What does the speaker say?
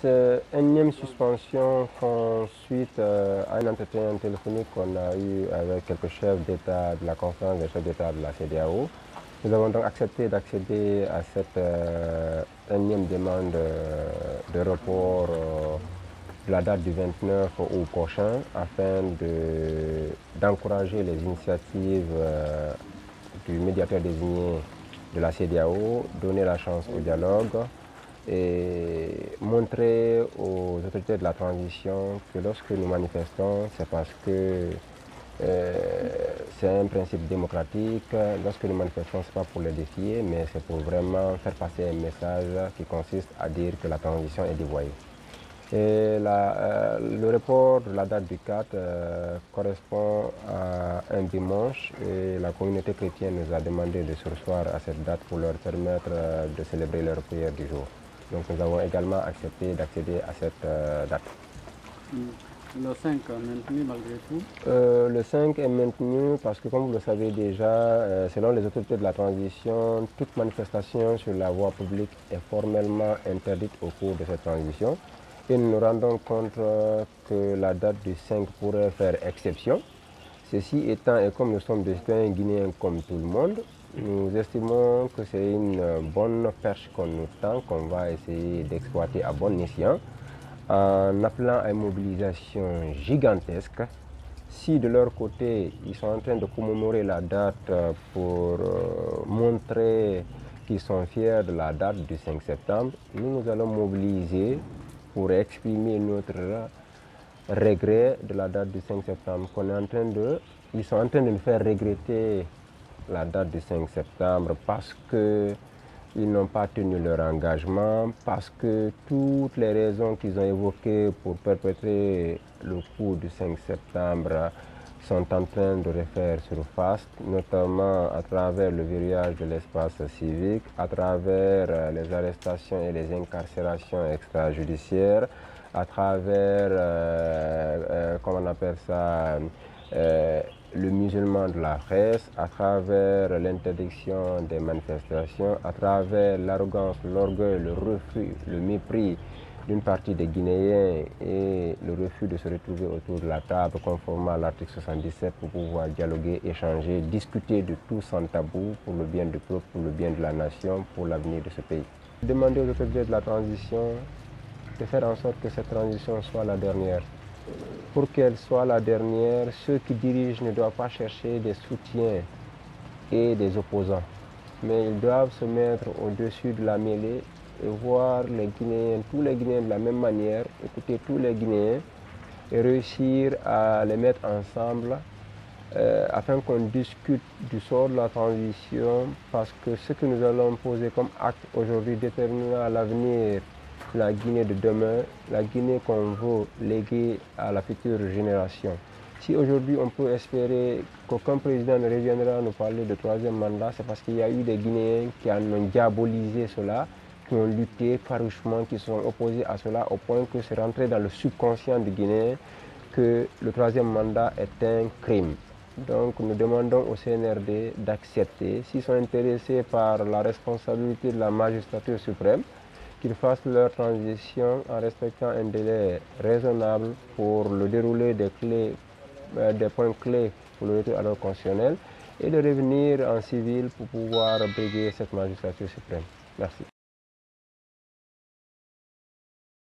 Cette énième suspension font suite à un entretien téléphonique qu'on a eu avec quelques chefs d'État de la conférence des chefs d'État de la CEDEAO. Nous avons donc accepté d'accéder à cette énième demande de report de la date du 29 août prochain afin d'encourager les initiatives du médiateur désigné de la CEDEAO, donner la chance au dialogue et montrer aux autorités de la transition que lorsque nous manifestons, c'est parce que c'est un principe démocratique. Lorsque nous manifestons, ce n'est pas pour les défier, mais c'est pour vraiment faire passer un message qui consiste à dire que la transition est dévoyée. Et le report de la date du 4 correspond à un dimanche et la communauté chrétienne nous a demandé de se recevoir à cette date pour leur permettre de célébrer leur prière du jour. Donc nous avons également accepté d'accéder à cette date. Le 5 est maintenu malgré tout? Le 5 est maintenu parce que, comme vous le savez déjà, selon les autorités de la transition, toute manifestation sur la voie publique est formellement interdite au cours de cette transition. Et nous nous rendons compte que la date du 5 pourrait faire exception. Ceci étant, et comme nous sommes des citoyens guinéens comme tout le monde, nous estimons que c'est une bonne perche qu'on nous tend, qu'on va essayer d'exploiter à bon escient, en appelant à une mobilisation gigantesque. Si de leur côté, ils sont en train de commémorer la date pour montrer qu'ils sont fiers de la date du 5 septembre, nous allons mobiliser pour exprimer notre regret de la date du 5 septembre. Ils sont en train de nous faire regretter la date du 5 septembre parce qu'ils n'ont pas tenu leur engagement, parce que toutes les raisons qu'ils ont évoquées pour perpétrer le coup du 5 septembre sont en train de refaire surface, notamment à travers le verrouillage de l'espace civique, à travers les arrestations et les incarcérations extrajudiciaires, à travers, comment on appelle ça, le musulman de la presse, à travers l'interdiction des manifestations, à travers l'arrogance, l'orgueil, le refus, le mépris d'une partie des Guinéens et le refus de se retrouver autour de la table conformément à l'article 77 pour pouvoir dialoguer, échanger, discuter de tout sans tabou pour le bien du peuple, pour le bien de la nation, pour l'avenir de ce pays. Demander aux autorités de la transition de faire en sorte que cette transition soit la dernière. Pour qu'elle soit la dernière, ceux qui dirigent ne doivent pas chercher des soutiens et des opposants, mais ils doivent se mettre au-dessus de la mêlée et voir les Guinéens, tous les Guinéens de la même manière, écouter tous les Guinéens et réussir à les mettre ensemble afin qu'on discute du sort de la transition, parce que ce que nous allons poser comme acte aujourd'hui déterminera l'avenir de la Guinée de demain, la Guinée qu'on veut léguer à la future génération. Si aujourd'hui on peut espérer qu'aucun président ne reviendra nous parler de troisième mandat, c'est parce qu'il y a eu des Guinéens qui en ont diabolisé cela, qui ont lutté farouchement, qui sont opposés à cela au point que c'est rentré dans le subconscient du Guinéen que le troisième mandat est un crime. Donc nous demandons au CNRD d'accepter, s'ils sont intéressés par la responsabilité de la magistrature suprême, qu'ils fassent leur transition en respectant un délai raisonnable pour le déroulé des points clés pour le retour à l'ordre constitutionnel et de revenir en civil pour pouvoir briguer cette magistrature suprême. Merci.